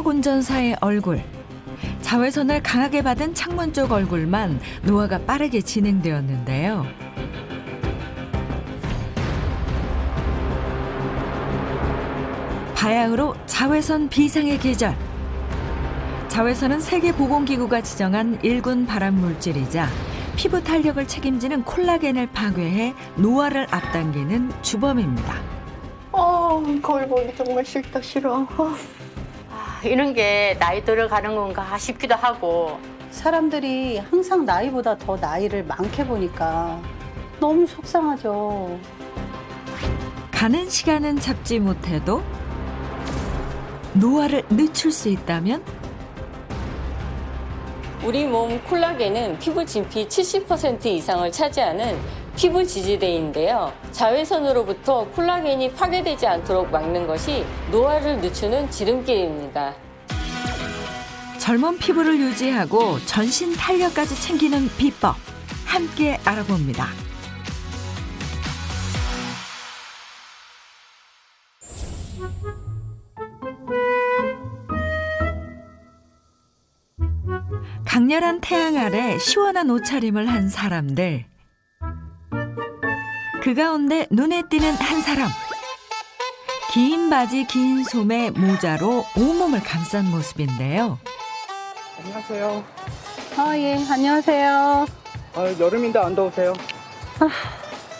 트럭 운전사의 얼굴. 자외선을 강하게 받은 창문 쪽 얼굴만 노화가 빠르게 진행되었는데요. 바야흐로 자외선 비상의 계절. 자외선은 세계보건기구가 지정한 1군 발암물질이자 피부 탄력을 책임지는 콜라겐을 파괴해 노화를 앞당기는 주범입니다. 거울 보기 정말 싫어. 이런 게 나이 들어가는 건가 싶기도 하고. 사람들이 항상 나이보다 더 나이를 많게 보니까 너무 속상하죠. 가는 시간은 잡지 못해도 노화를 늦출 수 있다면 우리 몸 콜라겐은 피부 진피 70% 이상을 차지하는 피부 지지대인데요. 자외선으로부터 콜라겐이 파괴되지 않도록 막는 것이 노화를 늦추는 지름길입니다. 젊은 피부를 유지하고 전신 탄력까지 챙기는 비법 함께 알아봅니다. 강렬한 태양 아래 시원한 옷차림을 한 사람들. 그 가운데 눈에 띄는 한 사람. 긴 바지, 긴 소매, 모자로 온몸을 감싼 모습인데요. 안녕하세요. 예, 안녕하세요. 여름인데 안 더우세요?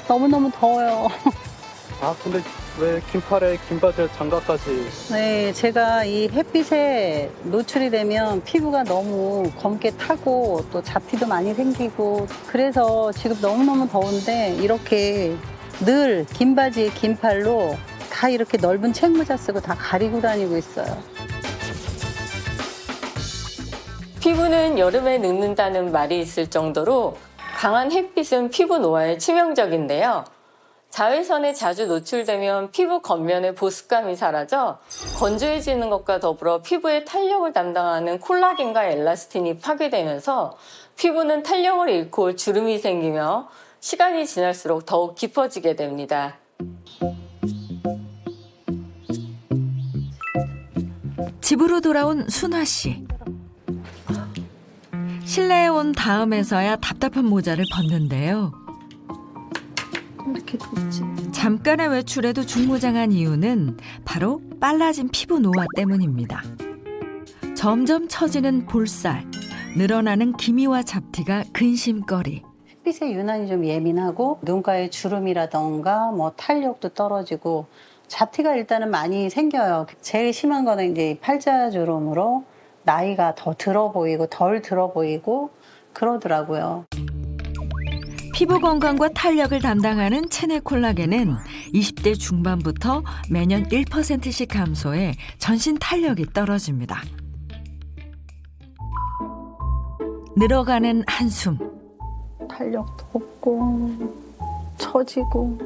너무너무 더워요. 근데 왜 긴팔에 긴 바지에 장갑까지? 네, 제가 이 햇빛에 노출이 되면 피부가 너무 검게 타고 또 잡티도 많이 생기고 그래서 지금 너무너무 더운데 이렇게 늘 긴 바지에 긴 팔로 다 이렇게 넓은 책모자 쓰고 다 가리고 다니고 있어요. 피부는 여름에 늙는다는 말이 있을 정도로 강한 햇빛은 피부 노화에 치명적인데요. 자외선에 자주 노출되면 피부 겉면의 보습감이 사라져 건조해지는 것과 더불어 피부의 탄력을 담당하는 콜라겐과 엘라스틴이 파괴되면서 피부는 탄력을 잃고 주름이 생기며 시간이 지날수록 더욱 깊어지게 됩니다. 집으로 돌아온 순화 씨. 실내에 온 다음에서야 답답한 모자를 벗는데요. 이렇게 덥지. 잠깐의 외출에도 중무장한 이유는 바로 빨라진 피부 노화 때문입니다. 점점 처지는 볼살, 늘어나는 기미와 잡티가 근심거리. 햇빛에 유난히 좀 예민하고 눈가에 주름이라던가 뭐 탄력도 떨어지고 잡티가 일단은 많이 생겨요. 제일 심한 거는 이제 팔자주름으로 나이가 더 들어 보이고 덜 들어 보이고 그러더라고요. 피부 건강과 탄력을 담당하는 체내 콜라겐은 20대 중반부터 매년 1%씩 감소해 전신 탄력이 떨어집니다. 늘어가는 한숨. 탄력도 없고 처지고.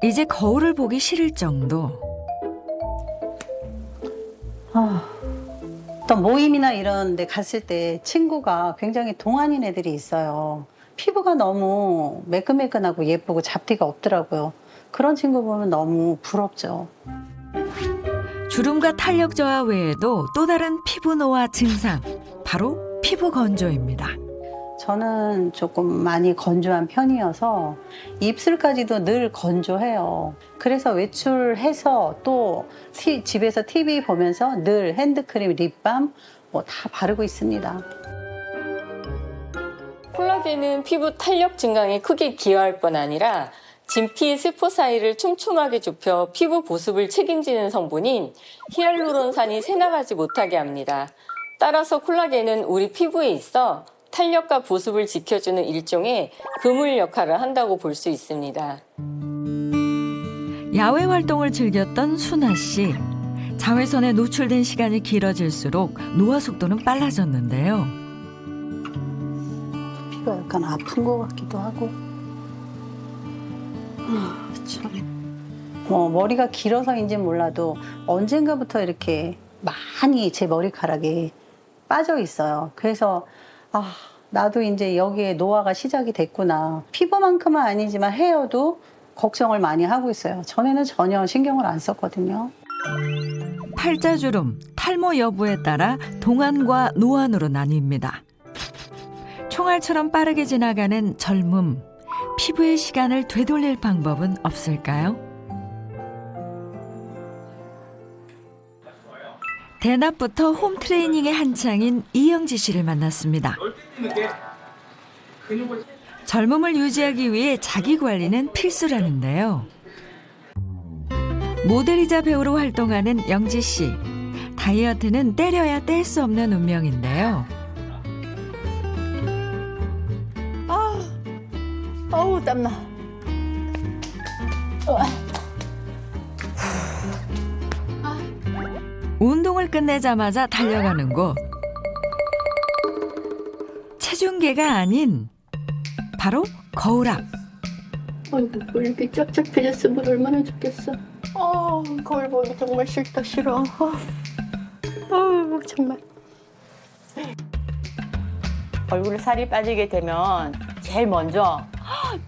이제 거울을 보기 싫을 정도. 어떤 모임이나 이런 데 갔을 때 친구가 굉장히 동안인 애들이 있어요. 피부가 너무 매끈매끈하고 예쁘고 잡티가 없더라고요. 그런 친구 보면 너무 부럽죠. 주름과 탄력 저하 외에도 또 다른 피부 노화 증상, 바로 피부 건조입니다. 저는 조금 많이 건조한 편이어서 입술까지도 늘 건조해요. 그래서 외출해서 또 집에서 TV 보면서 늘 핸드크림, 립밤 뭐 다 바르고 있습니다. 콜라겐은 피부 탄력 증강에 크게 기여할 뿐 아니라 진피 세포 사이를 촘촘하게 좁혀 피부 보습을 책임지는 성분인 히알루론산이 새나가지 못하게 합니다. 따라서 콜라겐은 우리 피부에 있어 탄력과 보습을 지켜주는 일종의 그물 역할을 한다고 볼 수 있습니다. 야외 활동을 즐겼던 순아 씨. 자외선에 노출된 시간이 길어질수록 노화 속도는 빨라졌는데요. 피가 약간 아픈 것 같기도 하고. 머리가 길어서인지 몰라도 언젠가부터 이렇게 많이 제 머리카락이 빠져 있어요. 그래서 나도 이제 여기에 노화가 시작이 됐구나. 피부만큼은 아니지만 헤어도 걱정을 많이 하고 있어요. 전에는 전혀 신경을 안 썼거든요. 팔자주름, 탈모 여부에 따라 동안과 노안으로 나뉩니다. 총알처럼 빠르게 지나가는 젊음, 피부의 시간을 되돌릴 방법은 없을까요? 대낮부터 홈 트레이닝에 한창인 이영지 씨를 만났습니다. 젊음을 유지하기 위해 자기 관리는 필수라는데요. 모델이자 배우로 활동하는 영지 씨. 다이어트는 때려야 뗄 수 없는 운명인데요. 어우, 땀나. 운동을 끝내자마자 달려가는 곳. 체중계가 아닌 바로 거울 앞. 아이고, 뭐 이렇게 쫙쫙 펴졌으면 얼마나 좋겠어. 거울 보기 정말 싫다, 싫어. 정말. 얼굴에 살이 빠지게 되면 제일 먼저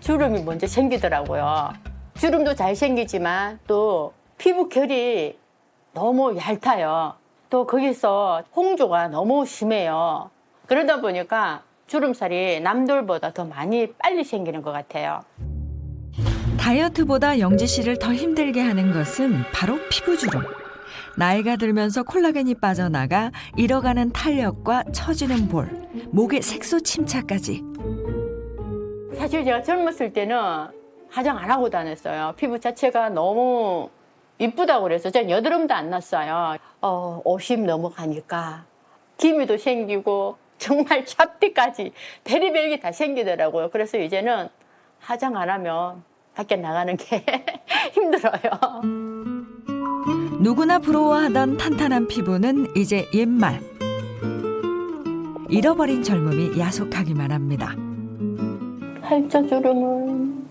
주름이 먼저 생기더라고요. 주름도 잘 생기지만 또 피부 결이 너무 얇아요. 또 거기서 홍조가 너무 심해요. 그러다 보니까 주름살이 남들보다 더 많이 빨리 생기는 것 같아요. 다이어트보다 영지 씨를 더 힘들게 하는 것은 바로 피부주름. 나이가 들면서 콜라겐이 빠져나가 잃어가는 탄력과 처지는 볼, 목의 색소 침착까지. 사실 제가 젊었을 때는 화장 안 하고 다녔어요. 피부 자체가 너무 이쁘다고 그래서 제가 여드름도 안 났어요. 50 넘어가니까 기미도 생기고 정말 잡티까지 베리베리 다 생기더라고요. 그래서 이제는 화장 안 하면 밖에 나가는 게 힘들어요. 누구나 부러워하던 탄탄한 피부는 이제 옛말. 잃어버린 젊음이 야속하기만 합니다. 팔자주름은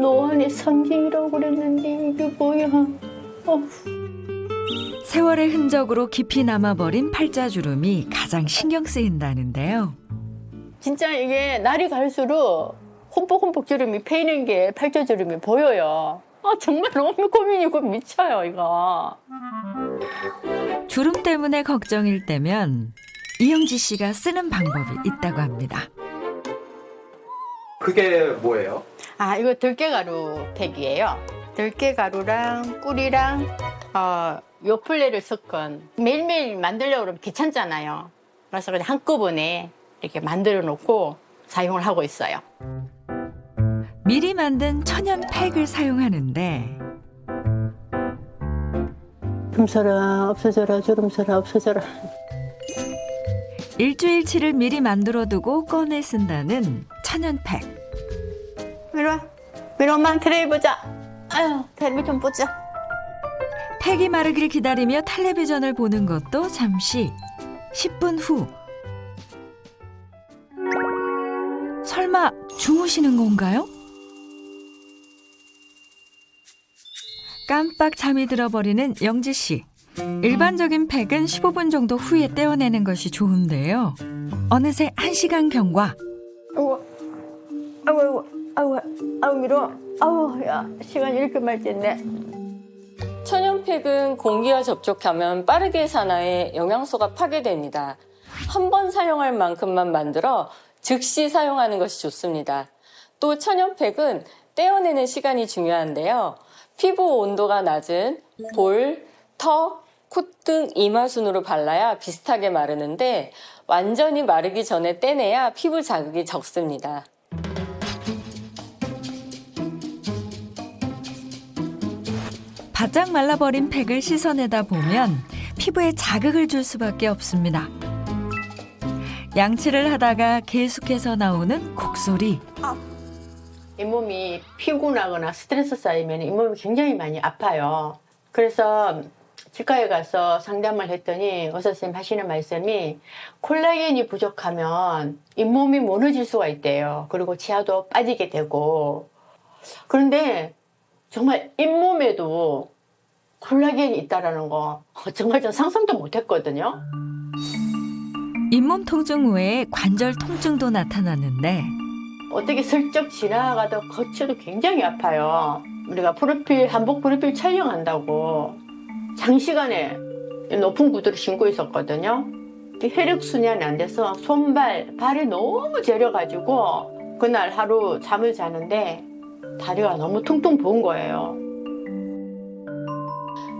노안의 상징이라고 그랬는데 이게 뭐야. 세월의 흔적으로 깊이 남아버린 팔자주름이 가장 신경 쓰인다는데요. 진짜 이게 날이 갈수록 홈뻑홈뻑 주름이 패이는 게 팔자주름이 보여요. 정말 너무 고민이고 미쳐요, 이거. 주름 때문에 걱정일 때면 이영지 씨가 쓰는 방법이 있다고 합니다. 그게 뭐예요? 이거 들깨가루 팩이에요. 들깨가루랑 꿀이랑 요플레를 섞은 매일매일 만들려고 그러면 귀찮잖아요. 그래서 그냥 한꺼번에 이렇게 만들어 놓고 사용을 하고 있어요. 미리 만든 천연 팩을 사용하는데 주름살아 없어져라, 주름살아 없어져라. 일주일치를 미리 만들어두고 꺼내 쓴다는 천연 팩. 미로 엄마 테레비 보자. 테레비 좀 보자. 팩이 마르길 기다리며 텔레비전을 보는 것도 잠시. 10분 후. 설마 주무시는 건가요? 깜빡 잠이 들어버리는 영지 씨. 일반적인 팩은 15분 정도 후에 떼어내는 것이 좋은데요. 어느새 1시간 경과. 아우 미로. 야 시간 이렇게 많이 됐네. 천연팩은 공기와 접촉하면 빠르게 산화해 영양소가 파괴됩니다. 한 번 사용할 만큼만 만들어 즉시 사용하는 것이 좋습니다. 또 천연팩은 떼어내는 시간이 중요한데요. 피부 온도가 낮은 볼, 턱, 콧등, 이마순으로 발라야 비슷하게 마르는데 완전히 마르기 전에 떼내야 피부 자극이 적습니다. 바짝 말라버린 팩을 씻어내다 보면 피부에 자극을 줄 수밖에 없습니다. 양치를 하다가 계속해서 나오는 곡소리. 잇몸이 피곤하거나 스트레스 쌓이면 잇몸이 굉장히 많이 아파요. 그래서 치과에 가서 상담을 했더니 의사 선생님 하시는 말씀이 콜라겐이 부족하면 잇몸이 무너질 수가 있대요. 그리고 치아도 빠지게 되고. 그런데 정말 잇몸에도 콜라겐이 있다는 거 정말 전 상상도 못했거든요. 잇몸 통증 외에 관절 통증도 나타나는데 어떻게 슬쩍 지나가도 거쳐도 굉장히 아파요. 우리가 한복 프로필 촬영한다고 장시간에 높은 구두를 신고 있었거든요. 혈액순환이 안 돼서 손발, 발이 너무 저려가지고 그날 하루 잠을 자는데 다리가 너무 퉁퉁 부은 거예요.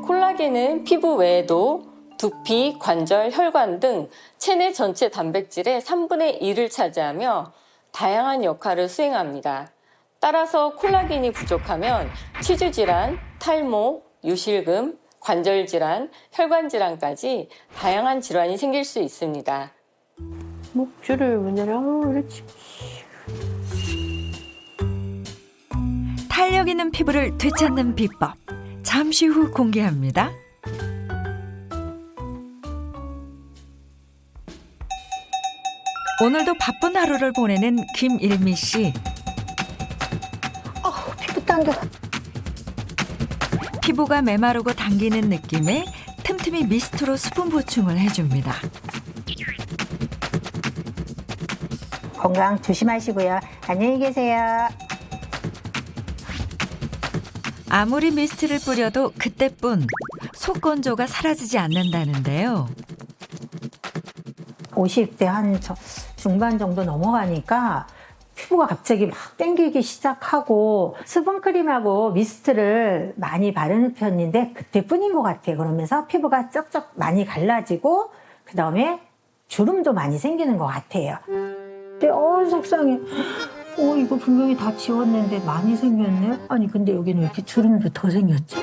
콜라겐은 피부 외에도 두피, 관절, 혈관 등 체내 전체 단백질의 3분의 1을 차지하며 다양한 역할을 수행합니다. 따라서 콜라겐이 부족하면 치주 질환, 탈모, 요실금, 관절 질환, 혈관 질환까지 다양한 질환이 생길 수 있습니다. 목줄을 문제라 그렇지. 탄력 있는 피부를 되찾는 비법. 잠시 후 공개합니다. 오늘도 바쁜 하루를 보내는 김일미 씨. 피부 당겨. 피부가 메마르고 당기는 느낌에 틈틈이 미스트로 수분 보충을 해줍니다. 건강 조심하시고요. 안녕히 계세요. 아무리 미스트를 뿌려도 그때뿐 속 건조가 사라지지 않는다는데요. 50대 한 중반 정도 넘어가니까 피부가 갑자기 막 땡기기 시작하고 수분크림하고 미스트를 많이 바르는 편인데 그때뿐인 것 같아요. 그러면서 피부가 쩍쩍 많이 갈라지고 그 다음에 주름도 많이 생기는 것 같아요. 근데 속상해. 이거 분명히 다 지웠는데 많이 생겼네. 아니 근데 여기는 왜 이렇게 주름도 더 생겼지?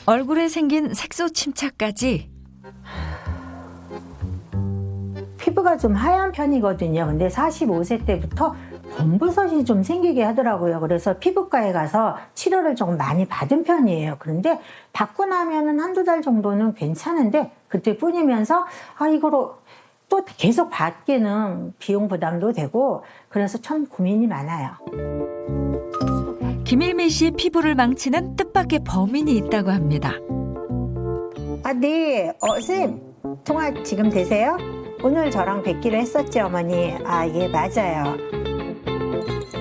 얼굴에 생긴 색소 침착까지. 피부가 좀 하얀 편이거든요. 근데 45세 때부터 검버섯이 좀 생기게 하더라고요. 그래서 피부과에 가서 치료를 조금 많이 받은 편이에요. 그런데 받고 나면은 한두 달 정도는 괜찮은데 그때뿐이면서 이거로 또 계속 받기는 비용 부담도 되고 그래서 참 고민이 많아요. 김일미 씨의 피부를 망치는 뜻밖의 범인이 있다고 합니다. 네. 선생님 통화 지금 되세요? 오늘 저랑 뵙기로 했었죠, 어머니. 예, 맞아요.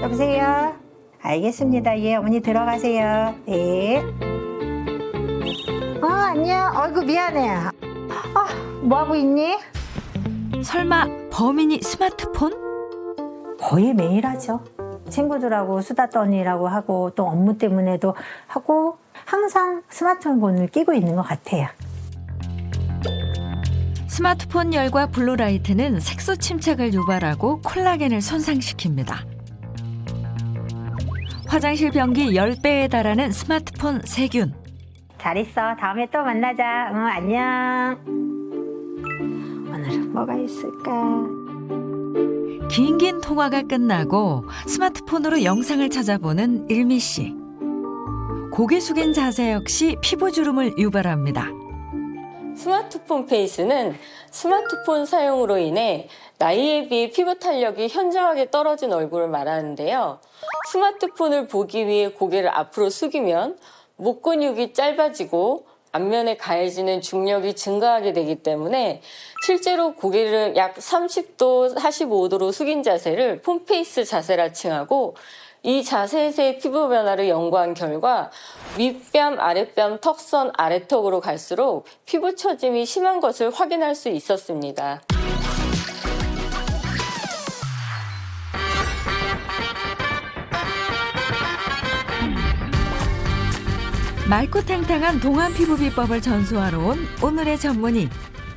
여보세요? 알겠습니다. 예, 어머니 들어가세요. 네. 안녕. 아이고, 미안해. 뭐하고 있니? 설마 범인이 스마트폰? 거의 매일 하죠. 친구들하고 수다 떠니라고 하고 또 업무 때문에도 하고 항상 스마트폰을 끼고 있는 것 같아요. 스마트폰 열과 블루라이트는 색소 침착을 유발하고 콜라겐을 손상시킵니다. 화장실 변기 10배에 달하는 스마트폰 세균. 잘 있어. 다음에 또 만나자. 안녕. 오늘은 뭐가 있을까? 긴긴 통화가 끝나고 스마트폰으로 영상을 찾아보는 일미 씨. 고개 숙인 자세 역시 피부 주름을 유발합니다. 스마트폰 페이스는 스마트폰 사용으로 인해 나이에 비해 피부 탄력이 현저하게 떨어진 얼굴을 말하는데요. 스마트폰을 보기 위해 고개를 앞으로 숙이면 목 근육이 짧아지고 앞면에 가해지는 중력이 증가하게 되기 때문에 실제로 고개를 약 30도, 45도로 숙인 자세를 폰페이스 자세라 칭하고 이 자세에서의 피부 변화를 연구한 결과 윗뺨, 아랫뺨, 턱선, 아래턱으로 갈수록 피부 처짐이 심한 것을 확인할 수 있었습니다. 맑고 탱탱한 동안 피부 비법을 전수하러 온 오늘의 전문의.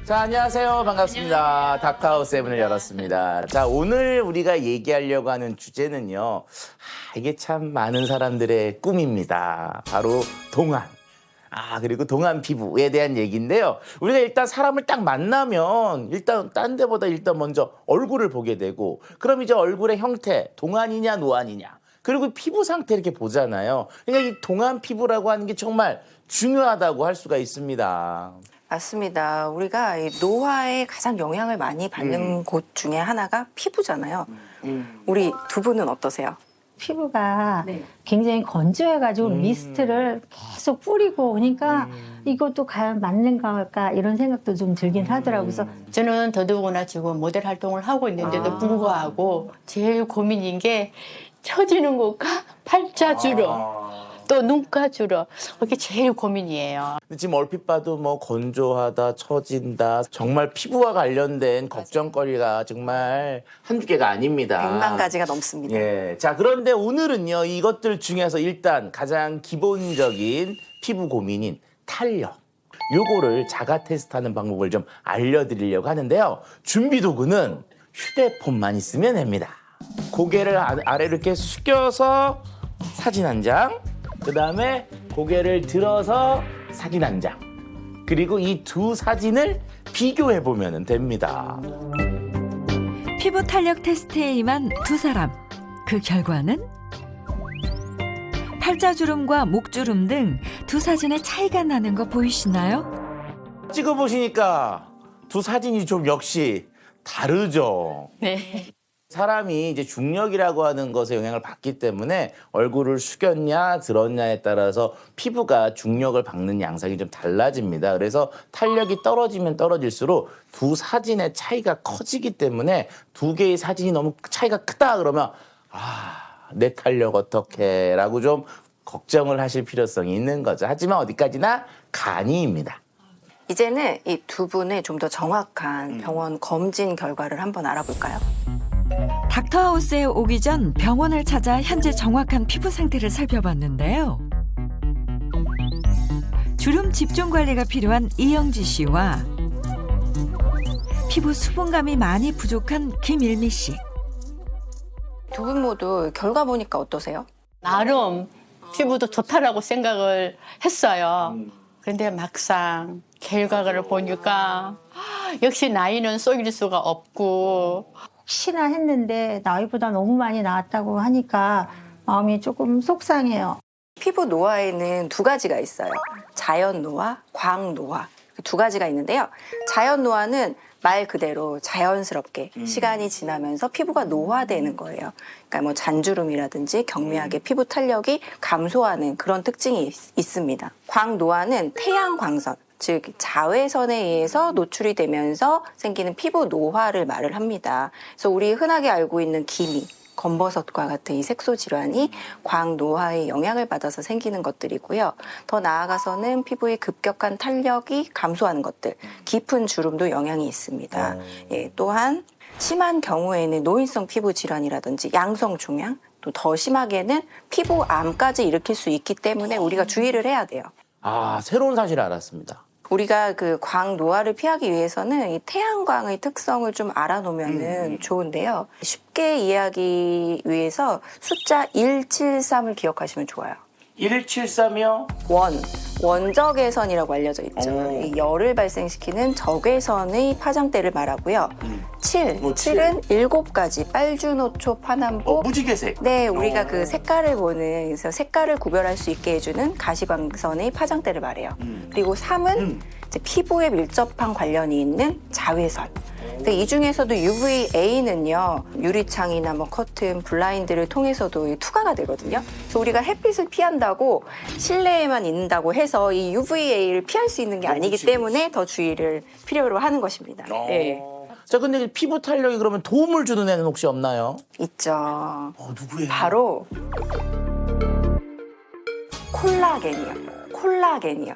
자, 안녕하세요. 반갑습니다. 닥터하우스 문을 열었습니다. 자, 오늘 우리가 얘기하려고 하는 주제는요. 이게 참 많은 사람들의 꿈입니다. 바로 동안. 그리고 동안 피부에 대한 얘기인데요. 우리가 일단 사람을 딱 만나면 일단 딴 데보다 일단 먼저 얼굴을 보게 되고 그럼 이제 얼굴의 형태, 동안이냐 노안이냐. 그리고 피부 상태 이렇게 보잖아요. 그러니까 이 동안 피부라고 하는 게 정말 중요하다고 할 수가 있습니다. 맞습니다. 우리가 이 노화에 가장 영향을 많이 받는 곳 중에 하나가 피부잖아요. 우리 두 분은 어떠세요? 피부가 굉장히 건조해가지고 미스트를 계속 뿌리고 그러니까 이것도 과연 맞는 걸까 이런 생각도 좀 들긴 하더라고요. 그래서 저는 더더구나 지금 모델 활동을 하고 있는데도 불구하고 제일 고민인 게 처지는 것과 팔자 주름. 또 눈가주름. 그게 제일 고민이에요. 근데 지금 얼핏 봐도 뭐 건조하다, 처진다, 정말 피부와 관련된 걱정거리가 정말 한두 개가 아닙니다. 100만 가지가 넘습니다. 예. 자, 그런데 오늘은요, 이것들 중에서 일단 가장 기본적인 피부 고민인 탄력. 요거를 자가 테스트하는 방법을 좀 알려드리려고 하는데요. 준비 도구는 휴대폰만 있으면 됩니다. 고개를 아래로 이렇게 숙여서 사진 한 장, 그 다음에 고개를 들어서 사진 한 장, 그리고 이 두 사진을 비교해 보면 됩니다. 피부 탄력 테스트에 임한 두 사람. 그 결과는 팔자주름과 목주름 등 두 사진의 차이가 나는 거 보이시나요? 찍어보시니까 두 사진이 좀 역시 다르죠. 네. 사람이 이제 중력이라고 하는 것에 영향을 받기 때문에 얼굴을 숙였냐 들었냐에 따라서 피부가 중력을 받는 양상이 좀 달라집니다. 그래서 탄력이 떨어지면 떨어질수록 두 사진의 차이가 커지기 때문에 두 개의 사진이 너무 차이가 크다 그러면 내 탄력 어떡해 라고 좀 걱정을 하실 필요성이 있는 거죠. 하지만 어디까지나 간이입니다. 이제는 이 두 분의 좀 더 정확한 병원 검진 결과를 한번 알아볼까요? 닥터하우스에 오기 전 병원을 찾아 현재 정확한 피부 상태를 살펴봤는데요. 주름 집중 관리가 필요한 이영지 씨와 피부 수분감이 많이 부족한 김일미 씨. 두 분 모두 결과 보니까 어떠세요? 나름 피부도 좋다라고 생각을 했어요. 근데 막상 결과를 보니까 역시 나이는 속일 수가 없고 혹시나 했는데 나이보다 너무 많이 나왔다고 하니까 마음이 조금 속상해요. 피부 노화에는 두 가지가 있어요. 자연 노화, 광 노화. 두 가지가 있는데요. 자연 노화는 말 그대로 자연스럽게 시간이 지나면서 피부가 노화되는 거예요. 그러니까 뭐 잔주름이라든지 경미하게 피부 탄력이 감소하는 그런 특징이 있습니다. 광 노화는 태양 광선, 즉 자외선에 의해서 노출이 되면서 생기는 피부 노화를 말을 합니다. 그래서 우리 흔하게 알고 있는 기미, 검버섯과 같은 이 색소 질환이 광노화의 영향을 받아서 생기는 것들이고요. 더 나아가서는 피부의 급격한 탄력이 감소하는 것들, 깊은 주름도 영향이 있습니다. 예, 또한 심한 경우에는 노인성 피부 질환이라든지 양성 종양, 또 더 심하게는 피부암까지 일으킬 수 있기 때문에 우리가 주의를 해야 돼요. 새로운 사실을 알았습니다. 우리가 그 광노화를 피하기 위해서는 이 태양광의 특성을 좀 알아놓으면 좋은데요. 쉽게 이해하기 위해서 숫자 173을 기억하시면 좋아요. 173이요? 원적외선이라고 알려져 있죠. 이 열을 발생시키는 적외선의 파장대를 말하고요. 7은 7가지 빨주노초 파남보 무지개색. 네, 우리가 그 색깔을 보는, 그래서 색깔을 구별할 수 있게 해주는 가시광선의 파장대를 말해요. 그리고 3은 이제 피부에 밀접한 관련이 있는 자외선. 근데 이 중에서도 UVA는요, 유리창이나 뭐 커튼, 블라인드를 통해서도 투과가 되거든요. 그래서 우리가 햇빛을 피한다고 실내에만 있는다고 해서 이 UVA를 피할 수 있는 게 아니기 때문에 더 주의를 필요로 하는 것입니다. 네. 자, 근데 피부 탄력이 그러면 도움을 주는 애는 혹시 없나요? 있죠. 누구예요? 바로 콜라겐이요.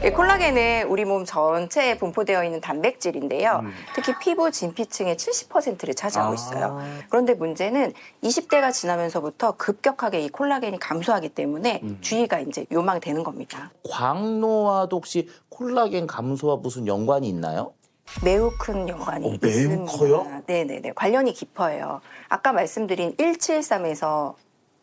이 콜라겐은 우리 몸 전체에 분포되어 있는 단백질인데요. 특히 피부 진피층의 70%를 차지하고 있어요. 그런데 문제는 20대가 지나면서부터 급격하게 이 콜라겐이 감소하기 때문에 주의가 이제 요망되는 겁니다. 광노화도 혹시 콜라겐 감소와 무슨 연관이 있나요? 매우 큰 연관이 매우 있습니다. 커요? 네네네. 관련이 깊어요. 아까 말씀드린 173에서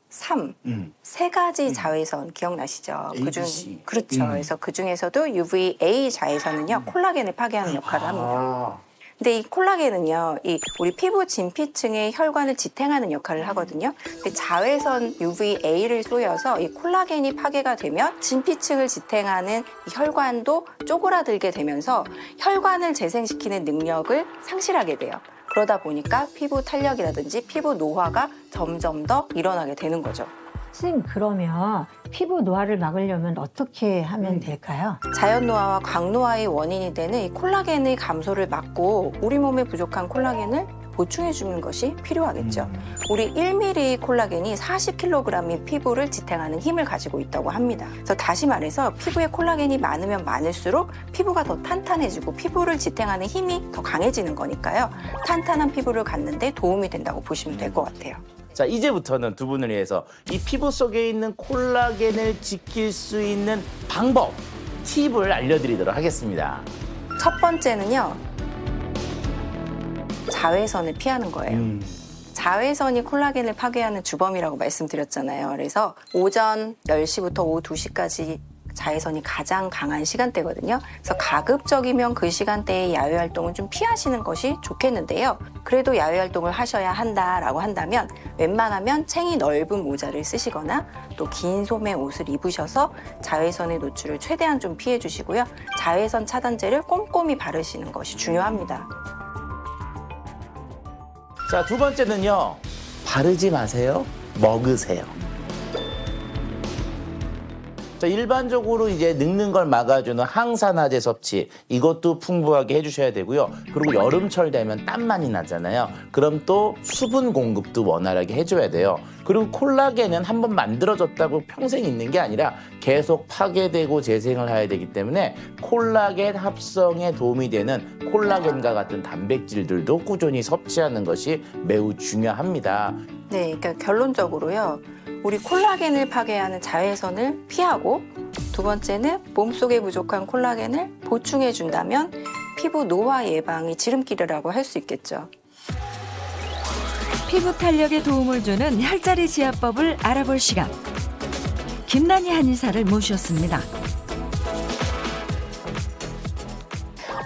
3, 세 가지 자외선 기억나시죠? ABC. 그렇죠. 그래서 그 중에서도 UVA 자외선은요, 콜라겐을 파괴하는 역할을 합니다. 근데 이 콜라겐은요, 이 우리 피부 진피층의 혈관을 지탱하는 역할을 하거든요. 근데 자외선 UVA를 쏘여서 이 콜라겐이 파괴가 되면 진피층을 지탱하는 이 혈관도 쪼그라들게 되면서 혈관을 재생시키는 능력을 상실하게 돼요. 그러다 보니까 피부 탄력이라든지 피부 노화가 점점 더 일어나게 되는 거죠. 선생님, 그러면 피부 노화를 막으려면 어떻게 하면 될까요? 자연 노화와 광노화의 원인이 되는 이 콜라겐의 감소를 막고 우리 몸에 부족한 콜라겐을 보충해 주는 것이 필요하겠죠. 우리 1mm 콜라겐이 40kg의 피부를 지탱하는 힘을 가지고 있다고 합니다. 그래서 다시 말해서 피부에 콜라겐이 많으면 많을수록 피부가 더 탄탄해지고 피부를 지탱하는 힘이 더 강해지는 거니까요. 탄탄한 피부를 갖는 데 도움이 된다고 보시면 될 것 같아요. 자, 이제부터는 두 분을 위해서 이 피부 속에 있는 콜라겐을 지킬 수 있는 방법, 팁을 알려드리도록 하겠습니다. 첫 번째는요, 자외선을 피하는 거예요. 자외선이 콜라겐을 파괴하는 주범이라고 말씀드렸잖아요. 그래서 오전 10시부터 오후 2시까지 자외선이 가장 강한 시간대거든요. 그래서 가급적이면 그 시간대에 야외 활동을 좀 피하시는 것이 좋겠는데요. 그래도 야외 활동을 하셔야 한다라고 한다면 웬만하면 챙이 넓은 모자를 쓰시거나 또 긴 소매 옷을 입으셔서 자외선의 노출을 최대한 좀 피해 주시고요. 자외선 차단제를 꼼꼼히 바르시는 것이 중요합니다. 자, 두 번째는요. 바르지 마세요. 먹으세요. 자, 일반적으로 이제 늙는 걸 막아주는 항산화제 섭취, 이것도 풍부하게 해주셔야 되고요. 그리고 여름철 되면 땀 많이 나잖아요. 그럼 또 수분 공급도 원활하게 해줘야 돼요. 그리고 콜라겐은 한번 만들어졌다고 평생 있는 게 아니라 계속 파괴되고 재생을 해야 되기 때문에 콜라겐 합성에 도움이 되는 콜라겐과 같은 단백질들도 꾸준히 섭취하는 것이 매우 중요합니다. 네, 그러니까 결론적으로요. 우리 콜라겐을 파괴하는 자외선을 피하고 두 번째는 몸속에 부족한 콜라겐을 보충해 준다면 피부 노화 예방이 지름길이라고 할 수 있겠죠. 피부 탄력에 도움을 주는 혈자리 지압법을 알아볼 시간. 김난희 한의사를 모셨습니다.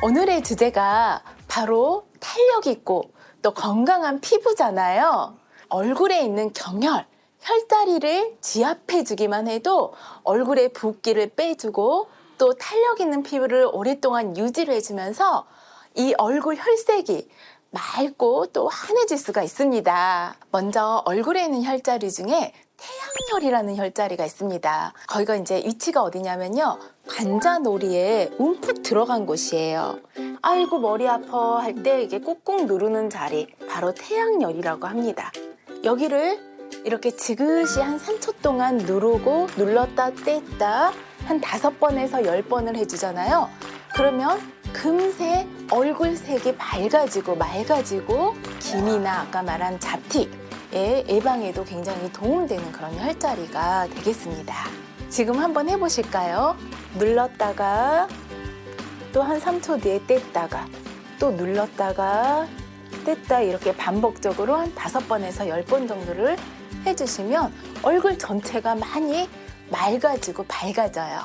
오늘의 주제가 바로 탄력 있고 또 건강한 피부잖아요. 얼굴에 있는 경혈, 혈자리를 지압해주기만 해도 얼굴의 붓기를 빼주고 또 탄력 있는 피부를 오랫동안 유지를 해주면서 이 얼굴 혈색이 맑고 또 환해질 수가 있습니다. 먼저 얼굴에 있는 혈자리 중에 태양혈이라는 혈자리가 있습니다. 거기가 이제 위치가 어디냐면요. 관자놀이에 움푹 들어간 곳이에요. 아이고 머리 아파 할 때 이게 꾹꾹 누르는 자리, 바로 태양혈이라고 합니다. 여기를 이렇게 지그시 한 3초 동안 누르고 눌렀다 뗐다 한 5번에서 10번을 해주잖아요. 그러면 금세 얼굴 색이 맑아지고 맑아지고 기미나 아까 말한 잡티의 예방에도 굉장히 도움되는 그런 혈자리가 되겠습니다. 지금 한번 해보실까요? 눌렀다가 또 한 3초 뒤에 뗐다가 또 눌렀다가 뗐다 이렇게 반복적으로 한 5번에서 10번 정도를 해주시면 얼굴 전체가 많이 맑아지고 밝아져요.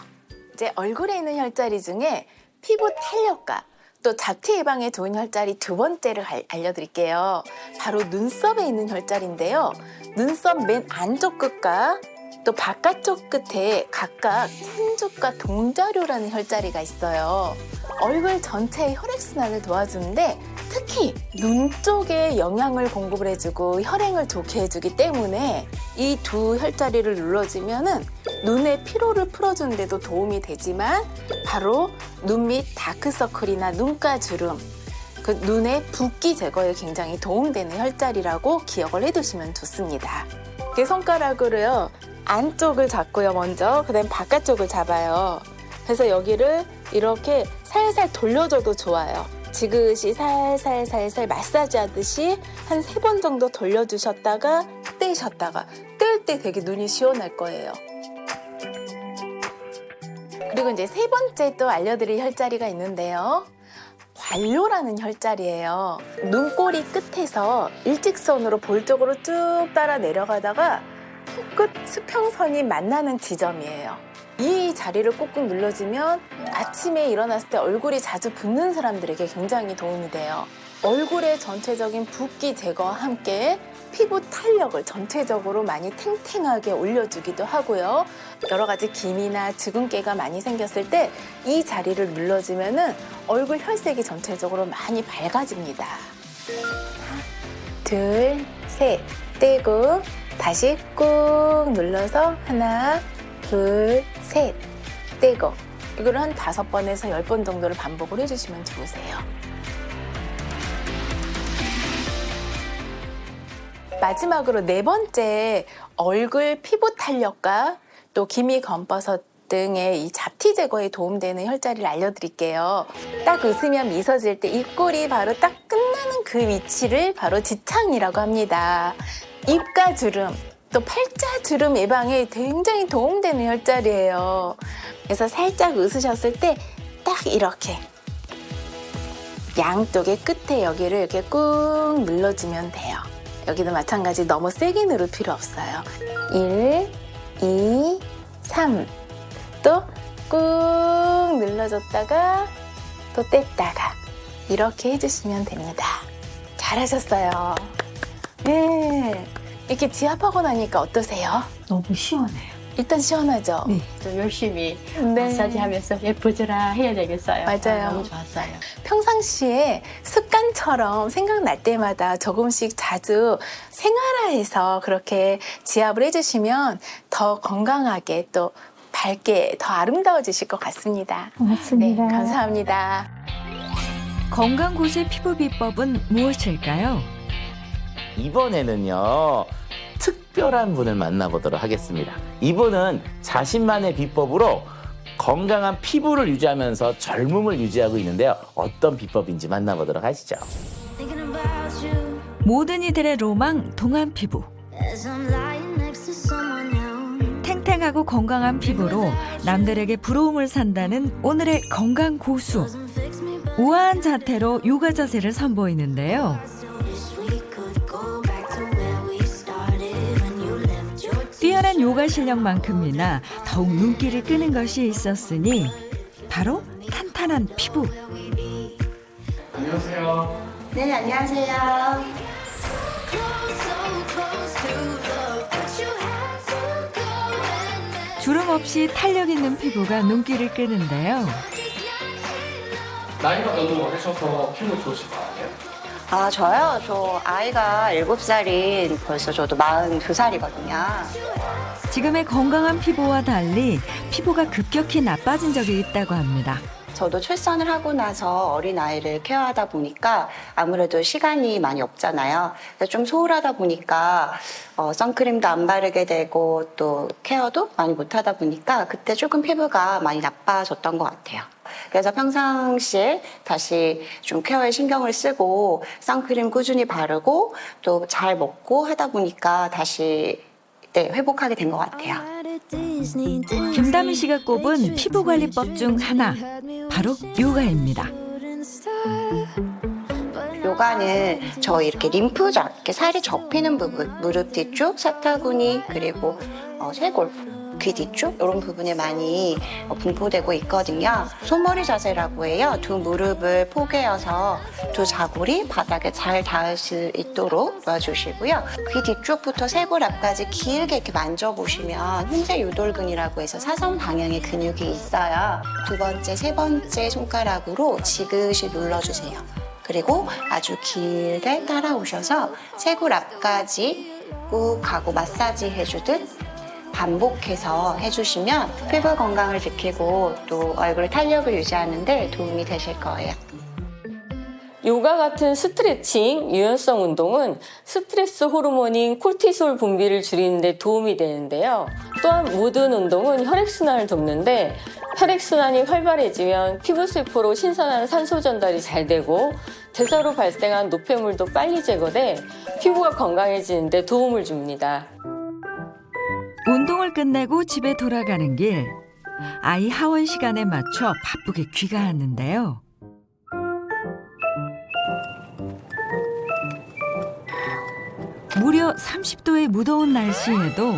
이제 얼굴에 있는 혈자리 중에 피부 탄력과 또 잡티 예방에 좋은 혈자리 두 번째를 알려드릴게요. 바로 눈썹에 있는 혈자리인데요. 눈썹 맨 안쪽 끝과 또 바깥쪽 끝에 각각 생주과 동자류라는 혈자리가 있어요. 얼굴 전체의 혈액순환을 도와주는데 특히 눈 쪽에 영양을 공급을 해주고 혈행을 좋게 해주기 때문에 이 두 혈자리를 눌러주면은 눈의 피로를 풀어주는 데도 도움이 되지만 바로 눈 밑 다크서클이나 눈가 주름, 그 눈의 붓기 제거에 굉장히 도움되는 혈자리라고 기억을 해두시면 좋습니다. 이렇게 손가락으로요 안쪽을 잡고요 먼저, 그다음 바깥쪽을 잡아요. 그래서 여기를 이렇게 살살 돌려줘도 좋아요. 지그시 살살살살 마사지 하듯이 한 3번 정도 돌려주셨다가 떼셨다가 뗄 때 되게 눈이 시원할 거예요. 그리고 이제 세 번째 또 알려드릴 혈자리가 있는데요. 관료라는 혈자리예요. 눈꼬리 끝에서 일직선으로 볼 쪽으로 쭉 따라 내려가다가 코끝 수평선이 만나는 지점이에요. 이 자리를 꾹꾹 눌러주면 아침에 일어났을 때 얼굴이 자주 붓는 사람들에게 굉장히 도움이 돼요. 얼굴의 전체적인 붓기 제거와 함께 피부 탄력을 전체적으로 많이 탱탱하게 올려주기도 하고요. 여러 가지 기미나 주근깨가 많이 생겼을 때 이 자리를 눌러주면은 얼굴 혈색이 전체적으로 많이 밝아집니다. 하나, 둘, 셋 떼고 다시 꾹 눌러서 하나, 둘, 셋 떼고 이걸 한 5번에서 10번 정도를 반복을 해주시면 좋으세요. 마지막으로 네 번째 얼굴 피부 탄력과 또 기미 검버섯 등의 이 잡티 제거에 도움되는 혈자리를 알려드릴게요. 딱 웃으면 미소 질 때 입꼬리 바로 딱 끝나는 그 위치를 바로 지창이라고 합니다. 입가 주름, 또 팔자 주름 예방에 굉장히 도움되는 혈자리예요. 그래서 살짝 웃으셨을 때 딱 이렇게 양쪽의 끝에 여기를 이렇게 꾹 눌러주면 돼요. 여기도 마찬가지 너무 세게 누를 필요 없어요. 1, 2, 3. 또 꾹 눌러줬다가 또 뗐다가 이렇게 해주시면 됩니다. 잘하셨어요. 네. 이렇게 지압하고 나니까 어떠세요? 너무 시원해요. 일단 시원하죠? 네. 좀 열심히 네. 마사지 하면서 예쁘지라 해야 되겠어요. 맞아요. 너무 좋았어요. 평상시에 습관처럼 생각날 때마다 조금씩 자주 생활화해서 그렇게 지압을 해주시면 더 건강하게 또 밝게 더 아름다워지실 것 같습니다. 고맙습니다. 네, 감사합니다. 건강 고수의 피부 비법은 무엇일까요? 이번에는요, 특별한 분을 만나보도록 하겠습니다. 이분은 자신만의 비법으로 건강한 피부를 유지하면서 젊음을 유지하고 있는데요. 어떤 비법인지 만나보도록 하시죠. 모든 이들의 로망 동안 피부. 탱탱하고 건강한 피부로 남들에게 부러움을 산다는 오늘의 건강 고수. 우아한 자태로 요가 자세를 선보이는데요. 뛰어난 요가 실력만큼이나 더욱 눈길을 끄는 것이 있었으니 바로 탄탄한 피부. 안녕하세요. 네, 안녕하세요. 주름 없이 탄력 있는 피부가 눈길을 끄는데요. 나이가 너무 어리셔서 피부 좋으실 거 아니에요? 아, 저요? 저 아이가 7살인 벌써 저도 42살이거든요. 지금의 건강한 피부와 달리 피부가 급격히 나빠진 적이 있다고 합니다. 저도 출산을 하고 나서 어린아이를 케어하다 보니까 아무래도 시간이 많이 없잖아요. 그래서 좀 소홀하다 보니까 선크림도 안 바르게 되고 또 케어도 많이 못하다 보니까 그때 조금 피부가 많이 나빠졌던 것 같아요. 그래서 평상시에 다시 좀 케어에 신경을 쓰고 선크림 꾸준히 바르고 또 잘 먹고 하다 보니까 다시 회복하게 된 것 같아요. 김다미 씨가 꼽은 피부관리법 중 하나, 바로 요가입니다. 요가는 저희 이렇게 림프절, 이렇게 살이 접히는 부분, 무릎 뒤쪽, 사타구니, 그리고 쇄골, 귀 뒤쪽 이런 부분에 많이 분포되고 있거든요. 소머리 자세라고 해요. 두 무릎을 포개어서 두 자골이 바닥에 잘 닿을 수 있도록 도와주시고요. 귀 뒤쪽부터 쇄골 앞까지 길게 이렇게 만져보시면 훈제 유돌근이라고 해서 사선 방향의 근육이 있어요. 두 번째, 세 번째 손가락으로 지그시 눌러주세요. 그리고 아주 길게 따라오셔서 쇄골 앞까지 꾹 가고 마사지 해주듯 반복해서 해주시면 피부 건강을 지키고 또 얼굴 탄력을 유지하는 데 도움이 되실 거예요. 요가 같은 스트레칭, 유연성 운동은 스트레스 호르몬인 콜티솔 분비를 줄이는 데 도움이 되는데요. 또한 모든 운동은 혈액순환을 돕는데 혈액순환이 활발해지면 피부세포로 신선한 산소 전달이 잘 되고 대사로 발생한 노폐물도 빨리 제거돼 피부가 건강해지는 데 도움을 줍니다. 운동을 끝내고 집에 돌아가는 길, 아이 하원 시간에 맞춰 바쁘게 귀가하는데요. 무려 30도의 무더운 날씨에도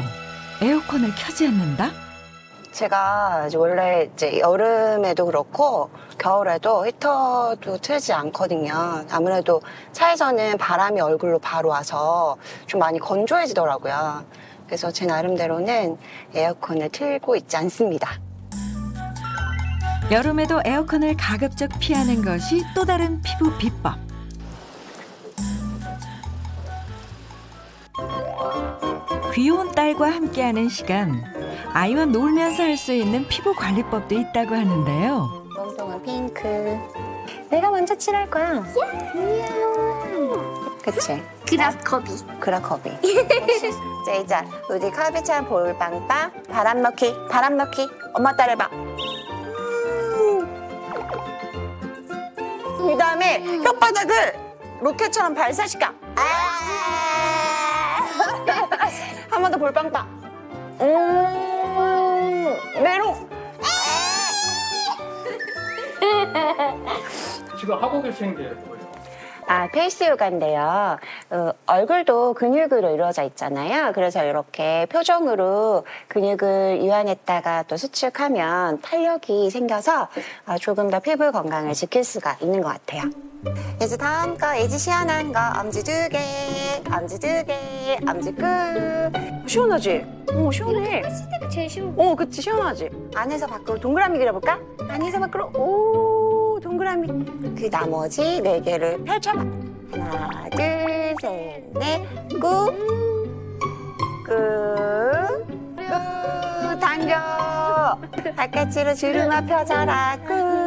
에어컨을 켜지 않는다? 제가 원래 이제 여름에도 그렇고 겨울에도 히터도 틀지 않거든요. 아무래도 차에서는 바람이 얼굴로 바로 와서 좀 많이 건조해지더라고요. 그래서 제 나름대로는 에어컨을 틀고 있지 않습니다. 여름에도 에어컨을 가급적 피하는 것이 또 다른 피부 비법. 귀여운 딸과 함께하는 시간, 아이와 놀면서 할 수 있는 피부 관리법도 있다고 하는데요. 엉덩은 핑크. 내가 먼저 칠할 거야. 그치? 그라커비. 자, 이제 우리 커비처럼 볼빵빵 바람 넣기. 엄마 따라해봐. 그 다음에 혓바닥을 로켓처럼 발사시켜. 한 번 더 볼빵빵. 메롱. 지금 하고 계신 게 뭐예요? 페이스 요가인데요. 얼굴도 근육으로 이루어져 있잖아요. 그래서 이렇게 표정으로 근육을 이완했다가 또 수축하면 탄력이 생겨서 조금 더 피부 건강을 지킬 수가 있는 것 같아요. 이제 다음 거, 이제 시원한 거. 엄지 2개, 엄지 끝. 시원하지? 시원해. 제일 쉬운 그치, 시원하지? 안에서 밖으로 동그라미 그려볼까? 안에서 밖으로, 오, 동그라미. 그 나머지 4개를 펼쳐봐. 하나, 둘, 셋, 넷, 꾹, 당겨. 발끝으로 주름아 펴져라, 꾹.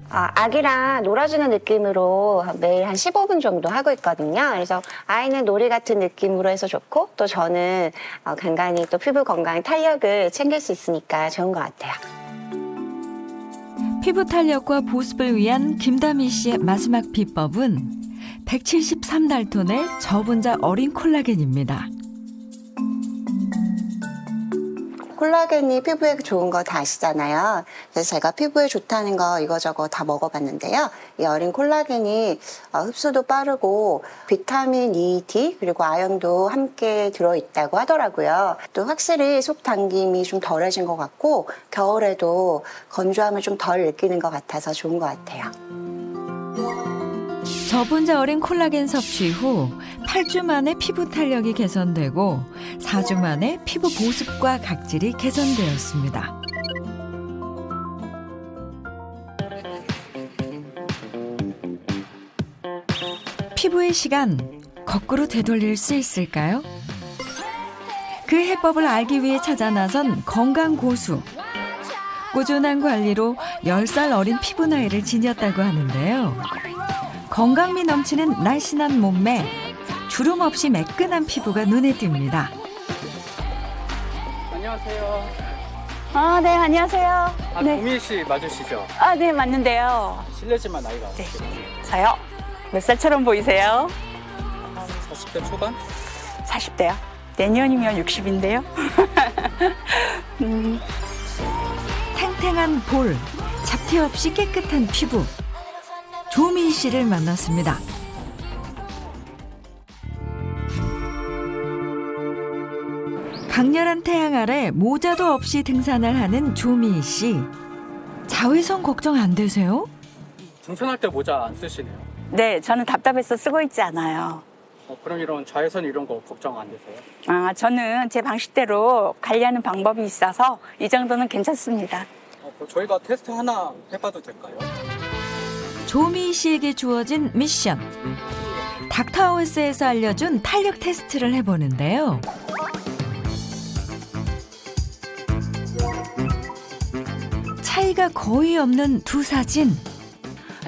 아기랑 놀아주는 느낌으로 매일 한 15분 정도 하고 있거든요. 그래서 아이는 놀이 같은 느낌으로 해서 좋고, 또 저는 간간히 또 피부 건강, 탄력을 챙길 수 있으니까 좋은 것 같아요. 피부 탄력과 보습을 위한 김다미 씨의 마지막 비법은 173달톤의 저분자 어린 콜라겐입니다. 콜라겐이 피부에 좋은 거 다 아시잖아요. 그래서 제가 피부에 좋다는 거 이거저거 다 먹어봤는데요. 이 어린 콜라겐이 흡수도 빠르고 비타민 E, D 그리고 아연도 함께 들어있다고 하더라고요. 또 확실히 속 당김이 좀 덜해진 것 같고 겨울에도 건조함을 좀 덜 느끼는 것 같아서 좋은 것 같아요. 저분자 어린 콜라겐 섭취 후 8주 만에 피부 탄력이 개선되고 4주 만에 피부 보습과 각질이 개선되었습니다. 피부의 시간 거꾸로 되돌릴 수 있을까요? 그 해법을 알기 위해 찾아 나선 건강 고수. 꾸준한 관리로 10살 어린 피부 나이를 지녔다고 하는데요. 건강미 넘치는 날씬한 몸매, 주름 없이 매끈한 피부가 눈에 띕니다. 안녕하세요. 네, 안녕하세요. 네. 고민 씨 맞으시죠? 네, 맞는데요. 실례지만 나이가 어떻게 되세요? 저요? 몇 살처럼 보이세요? 한 40대 초반? 40대요. 내년이면 60인데요. 탱탱한 볼, 잡티 없이 깨끗한 피부. 조민 씨를 만났습니다. 강렬한 태양 아래 모자도 없이 등산을 하는 조민 씨. 자외선 걱정 안 되세요? 등산할 때 모자 안 쓰시네요. 네, 저는 답답해서 쓰고 있지 않아요. 그럼 이런 자외선 이런 거 걱정 안 되세요? 저는 제 방식대로 관리하는 방법이 있어서 이 정도는 괜찮습니다. 그럼 저희가 테스트 하나 해봐도 될까요? 조민 씨에게 주어진 미션. 닥터하우스에서 알려준 탄력 테스트를 해보는데요. 차이가 거의 없는 두 사진.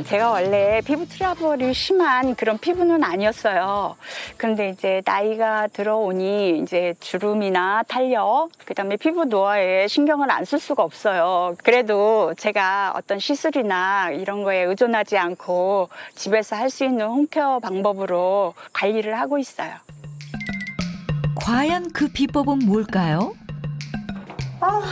제가 원래 피부 트러블이 심한 그런 피부는 아니었어요. 그런데 이제 나이가 들어오니 이제 주름이나 탄력, 그다음에 피부 노화에 신경을 안 쓸 수가 없어요. 그래도 제가 어떤 시술이나 이런 거에 의존하지 않고 집에서 할 수 있는 홈케어 방법으로 관리를 하고 있어요. 과연 그 비법은 뭘까요? 더워.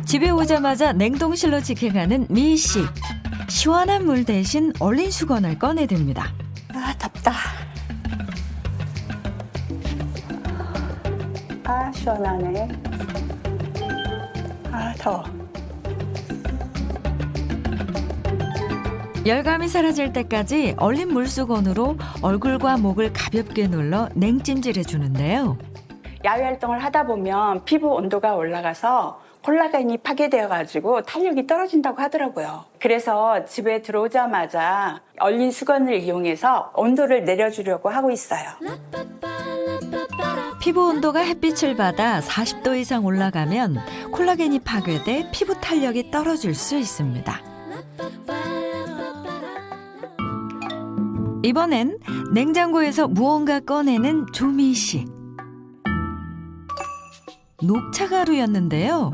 집에 오자마자 냉동실로 직행하는 미희 씨. 시원한 물 대신 얼린 수건을 꺼내듭니다. 덥다. 시원하네. 더워. 열감이 사라질 때까지 얼린 물수건으로 얼굴과 목을 가볍게 눌러 냉찜질해 주는데요. 야외 활동을 하다 보면 피부 온도가 올라가서 콜라겐이 파괴되어가지고 탄력이 떨어진다고 하더라고요. 그래서 집에 들어오자마자 얼린 수건을 이용해서 온도를 내려주려고 하고 있어요. 피부 온도가 햇빛을 받아 40도 이상 올라가면 콜라겐이 파괴돼 피부 탄력이 떨어질 수 있습니다. 이번엔 냉장고에서 무언가 꺼내는 조미 씨. 녹차가루였는데요.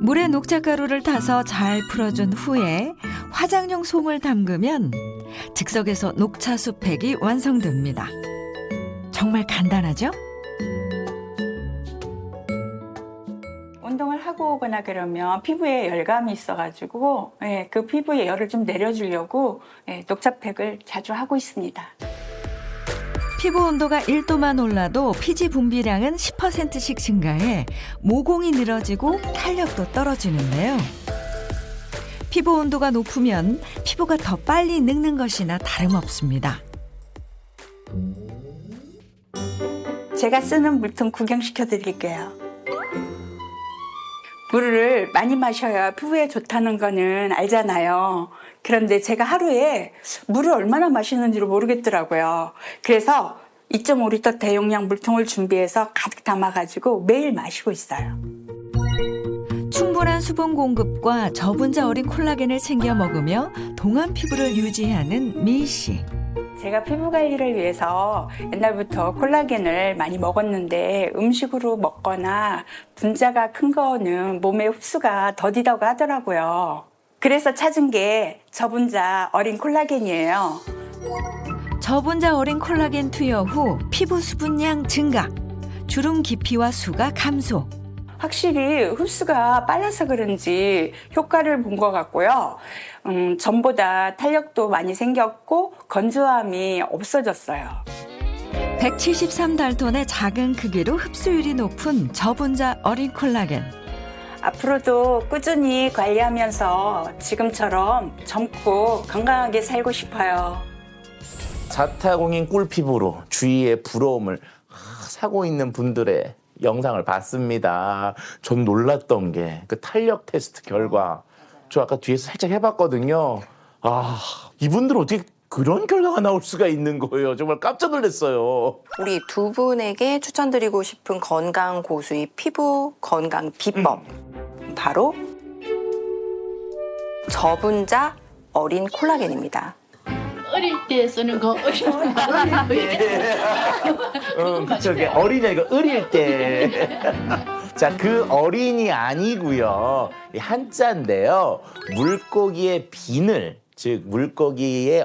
물에 녹차가루를 타서 잘 풀어준 후에 화장용 솜을 담그면 즉석에서 녹차 수팩이 완성됩니다. 정말 간단하죠? 운동을 하고 오거나 그러면 피부에 열감이 있어가지고 그 피부에 열을 좀 내려주려고 녹차팩을 자주 하고 있습니다. 피부 온도가 1도만 올라도 피지 분비량은 10%씩 증가해 모공이 늘어지고 탄력도 떨어지는데요. 피부 온도가 높으면 피부가 더 빨리 늙는 것이나 다름없습니다. 제가 쓰는 물통 구경시켜 드릴게요. 물을 많이 마셔야 피부에 좋다는 거는 알잖아요. 그런데 제가 하루에 물을 얼마나 마시는지를 모르겠더라고요. 그래서 2.5리터 대용량 물통을 준비해서 가득 담아가지고 매일 마시고 있어요. 충분한 수분 공급과 저분자 어린 콜라겐을 챙겨 먹으며 동안 피부를 유지하는 미희 씨. 제가 피부 관리를 위해서 옛날부터 콜라겐을 많이 먹었는데 음식으로 먹거나 분자가 큰 거는 몸에 흡수가 더디다고 하더라고요. 그래서 찾은 게 저분자 어린 콜라겐이에요. 저분자 어린 콜라겐 투여 후 피부 수분량 증가, 주름 깊이와 수가 감소. 확실히 흡수가 빨라서 그런지 효과를 본 것 같고요. 전보다 탄력도 많이 생겼고 건조함이 없어졌어요. 173달톤의 작은 크기로 흡수율이 높은 저분자 어린 콜라겐. 앞으로도 꾸준히 관리하면서 지금처럼 젊고 건강하게 살고 싶어요. 자타공인 꿀피부로 주위의 부러움을 사고 있는 분들의 영상을 봤습니다. 전 놀랐던 게 그 탄력 테스트 결과. 저 아까 뒤에서 살짝 해봤거든요. 아, 이분들은 어떻게 그런 결과가 나올 수가 있는 거예요. 정말 깜짝 놀랐어요. 우리 두 분에게 추천드리고 싶은 건강 고수의 피부 건강 비법. 바로 저분자 어린 콜라겐입니다. 어릴 때 쓰는 거 그쵸. 어린이 이거 어릴 때. 자, 그 어린이 아니고요. 이 한자인데요. 물고기의 비늘, 즉 물고기의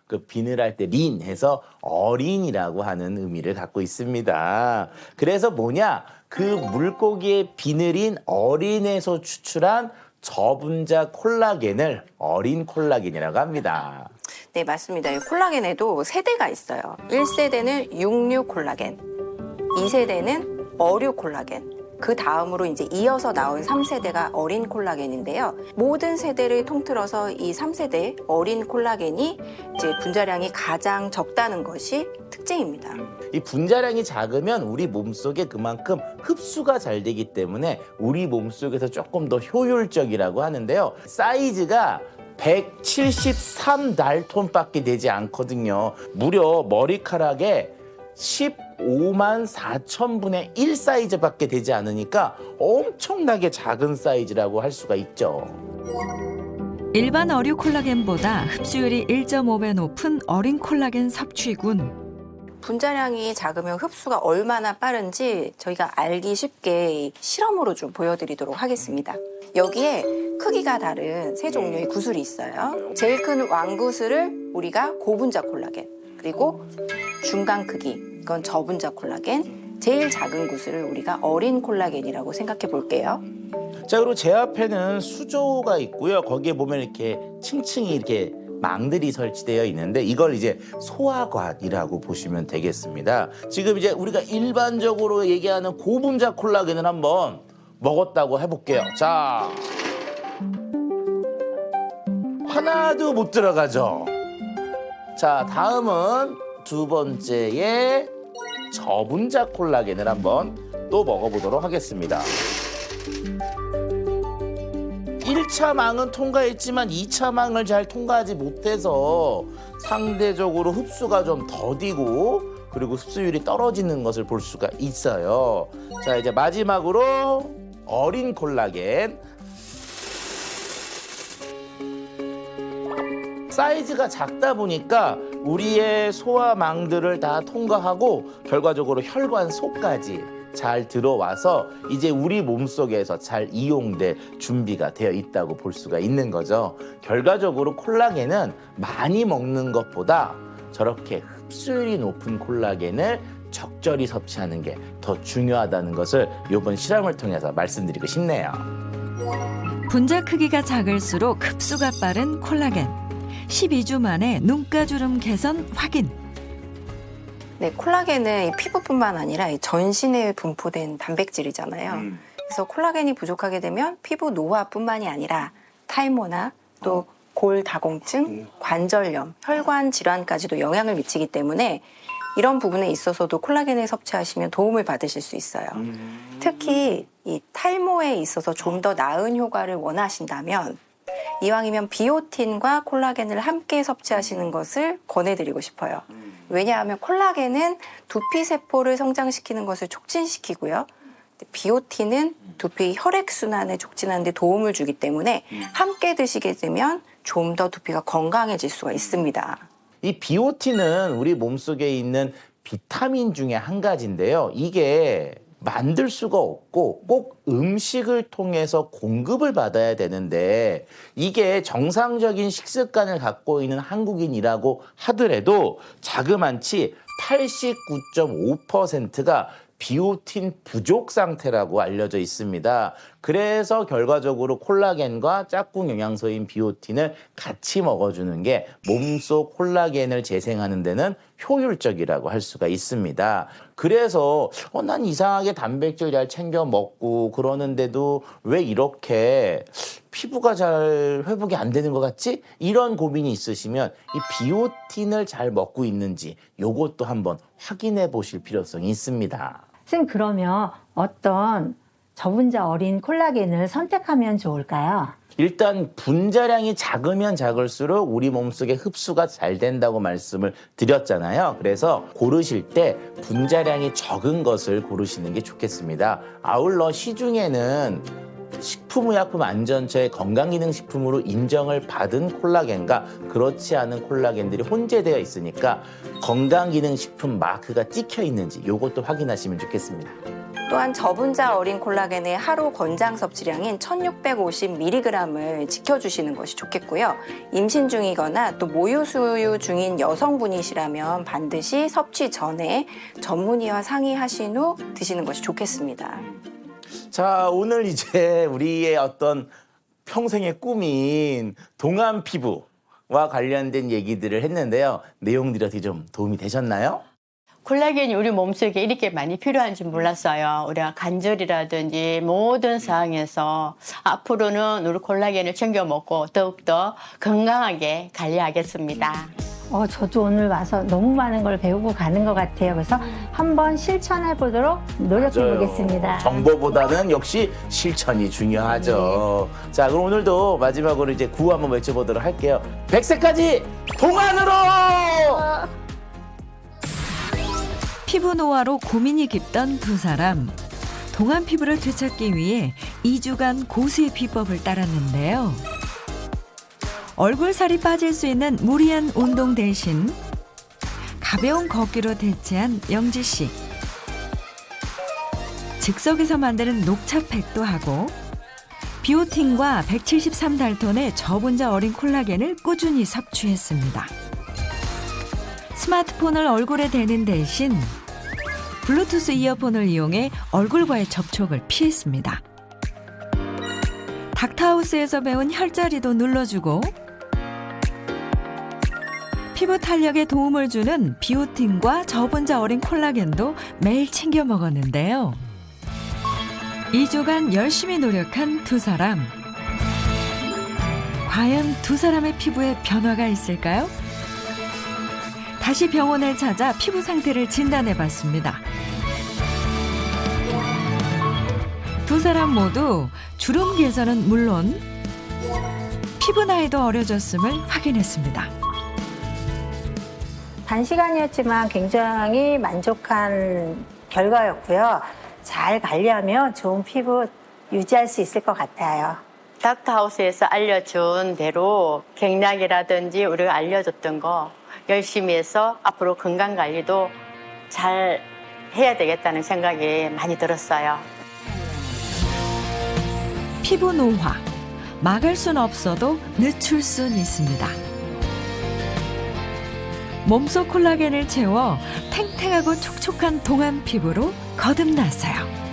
그 비늘할 때 린 해서 어린이라고 하는 의미를 갖고 있습니다. 그래서 뭐냐? 그 물고기의 비늘인 어린에서 추출한 저분자 콜라겐을 어린 콜라겐이라고 합니다. 네, 맞습니다. 이 콜라겐에도 세대가 있어요. 1세대는 육류 콜라겐, 2세대는 어류 콜라겐, 그 다음으로 이제 이어서 나온 3세대가 어린 콜라겐인데요. 모든 세대를 통틀어서 이 3세대 어린 콜라겐이 이제 분자량이 가장 적다는 것이 특징입니다. 이 분자량이 작으면 우리 몸속에 그만큼 흡수가 잘 되기 때문에 우리 몸속에서 조금 더 효율적이라고 하는데요. 사이즈가 173달톤밖에 되지 않거든요. 무려 머리카락에 15만 4천분의 1 사이즈밖에 되지 않으니까 엄청나게 작은 사이즈라고 할 수가 있죠. 일반 어류 콜라겐보다 흡수율이 1.5배 높은 어린 콜라겐 섭취군. 분자량이 작으면 흡수가 얼마나 빠른지 저희가 알기 쉽게 실험으로 좀 보여드리도록 하겠습니다. 여기에 크기가 다른 세 종류의 구슬이 있어요. 제일 큰 왕구슬을 우리가 고분자 콜라겐, 그리고 중간 크기, 이건 저분자 콜라겐, 제일 작은 구슬을 우리가 어린 콜라겐이라고 생각해 볼게요. 자, 그리고 제 앞에는 수조가 있고요. 거기에 보면 이렇게 층층이 이렇게 망들이 설치되어 있는데 이걸 이제 소화관이라고 보시면 되겠습니다. 지금 이제 우리가 일반적으로 얘기하는 고분자 콜라겐을 한번 먹었다고 해볼게요. 자, 하나도 못 들어가죠. 자, 다음은 두 번째의 저분자 콜라겐을 한번 또 먹어보도록 하겠습니다. 1차 망은 통과했지만 2차 망을 잘 통과하지 못해서 상대적으로 흡수가 좀 더디고 그리고 흡수율이 떨어지는 것을 볼 수가 있어요. 자, 이제 마지막으로 어린 콜라겐. 사이즈가 작다 보니까 우리의 소화망들을 다 통과하고 결과적으로 혈관 속까지 잘 들어와서 이제 우리 몸속에서 잘 이용될 준비가 되어 있다고 볼 수가 있는 거죠. 결과적으로 콜라겐은 많이 먹는 것보다 저렇게 흡수율이 높은 콜라겐을 적절히 섭취하는 게 더 중요하다는 것을 이번 실험을 통해서 말씀드리고 싶네요. 분자 크기가 작을수록 흡수가 빠른 콜라겐. 12주 만에 눈가주름 개선 확인. 네, 콜라겐은 이 피부뿐만 아니라 이 전신에 분포된 단백질이잖아요. 그래서 콜라겐이 부족하게 되면 피부 노화뿐만이 아니라 탈모나 또 골다공증, 관절염, 혈관 질환까지도 영향을 미치기 때문에 이런 부분에 있어서도 콜라겐을 섭취하시면 도움을 받으실 수 있어요. 특히 이 탈모에 있어서 좀 더 나은 효과를 원하신다면 이왕이면 비오틴과 콜라겐을 함께 섭취하시는 것을 권해드리고 싶어요. 왜냐하면 콜라겐은 두피 세포를 성장시키는 것을 촉진시키고요. 비오틴은 두피 혈액순환을 촉진하는 데 도움을 주기 때문에 함께 드시게 되면 좀 더 두피가 건강해질 수가 있습니다. 이 비오틴은 우리 몸속에 있는 비타민 중에 한 가지인데요. 이게 만들 수가 없고 꼭 음식을 통해서 공급을 받아야 되는데 이게 정상적인 식습관을 갖고 있는 한국인이라고 하더라도 자그만치 89.5%가 비오틴 부족 상태라고 알려져 있습니다. 그래서 결과적으로 콜라겐과 짝꿍 영양소인 비오틴을 같이 먹어주는 게 몸속 콜라겐을 재생하는 데는 효율적이라고 할 수가 있습니다. 그래서 난 이상하게 단백질 잘 챙겨 먹고 그러는데도 왜 이렇게 피부가 잘 회복이 안 되는 것 같지? 이런 고민이 있으시면 이 비오틴을 잘 먹고 있는지 요것도 한번 확인해 보실 필요성이 있습니다. 선생님, 그러면 어떤 저분자 어린 콜라겐을 선택하면 좋을까요? 일단 분자량이 작으면 작을수록 우리 몸속에 흡수가 잘 된다고 말씀을 드렸잖아요. 그래서 고르실 때 분자량이 적은 것을 고르시는 게 좋겠습니다. 아울러 시중에는 식품의약품안전처의 건강기능식품으로 인정을 받은 콜라겐과 그렇지 않은 콜라겐들이 혼재되어 있으니까 건강기능식품 마크가 찍혀 있는지 이것도 확인하시면 좋겠습니다. 또한 저분자 어린 콜라겐의 하루 권장 섭취량인 1650mg을 지켜주시는 것이 좋겠고요. 임신 중이거나 또 모유 수유 중인 여성분이시라면 반드시 섭취 전에 전문의와 상의하신 후 드시는 것이 좋겠습니다. 자, 오늘 이제 우리의 어떤 평생의 꿈인 동안 피부와 관련된 얘기들을 했는데요. 내용들이 어떻게 좀 도움이 되셨나요? 콜라겐이 우리 몸속에 이렇게 많이 필요한지 몰랐어요. 우리가 관절이라든지 모든 상황에서 앞으로는 우리 콜라겐을 챙겨 먹고 더욱더 건강하게 관리하겠습니다. 저도 오늘 와서 너무 많은 걸 배우고 가는 것 같아요. 그래서 한번 실천해 보도록 노력해 맞아요. 보겠습니다. 정보보다는 역시 실천이 중요하죠. 자, 그럼 오늘도 마지막으로 이제 구호 한번 외쳐보도록 할게요. 100세까지 동안으로! 피부 노화로 고민이 깊던 두 사람. 동안 피부를 되찾기 위해 2주간 고수의 비법을 따랐는데요. 얼굴살이 빠질 수 있는 무리한 운동 대신 가벼운 걷기로 대체한 영지 씨. 즉석에서 만드는 녹차팩도 하고 비오틴과 173달톤의 저분자 어린 콜라겐을 꾸준히 섭취했습니다. 스마트폰을 얼굴에 대는 대신 블루투스 이어폰을 이용해 얼굴과의 접촉을 피했습니다. 닥터하우스에서 배운 혈자리도 눌러주고 피부 탄력에 도움을 주는 비오틴과 저분자 어린 콜라겐도 매일 챙겨 먹었는데요. 2주간 열심히 노력한 두 사람. 과연 두 사람의 피부에 변화가 있을까요? 다시 병원을 찾아 피부 상태를 진단해봤습니다. 두 사람 모두 주름 개선은 물론 피부 나이도 어려졌음을 확인했습니다. 단시간이었지만 굉장히 만족한 결과였고요. 잘 관리하면 좋은 피부 유지할 수 있을 것 같아요. 닥터하우스에서 알려준 대로 경락이라든지 우리가 알려줬던 거 열심히 해서 앞으로 건강관리도 잘 해야 되겠다는 생각이 많이 들었어요. 피부 노화 막을 순 없어도 늦출 순 있습니다. 몸속 콜라겐을 채워 탱탱하고 촉촉한 동안 피부로 거듭났어요.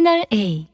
채널 A